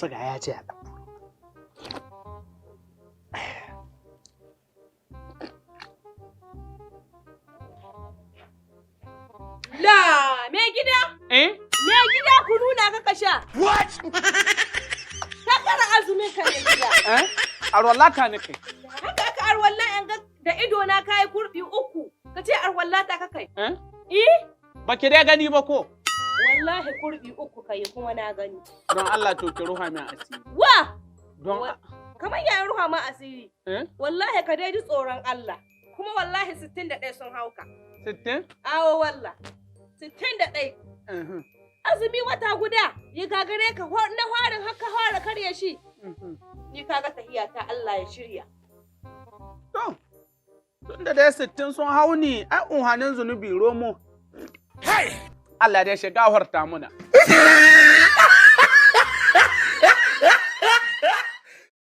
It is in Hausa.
Suga ya ce a ɗan. La, me gida? Me gida ku nuna ka sha? What? Ka kara azumin ka ne gida. Arwallata ne kai. Haka aka arwalla yan ga da ido na kai kurfi 3. Ka ce arwallata ka kai. Ba ki dai gani ba ko? Wallahi kurfi 3 kai kuma na gani. Don Allah to ki ruha min asiri. Wa? Don kamar ya ruha ma asiri. Wallahi ka dai ji tsoron Allah. Kuma wallahi 61 sun hauka. 60? Awo wallah. 61. Azumi wata guda ya gagare ka na farin haka fara karya shi. Ni kaga tahiya ta Allah ya shirya. To, tun da dai 60 sun hau ni, ai unhanin zunubi romo. Allah dai shiga horta muna.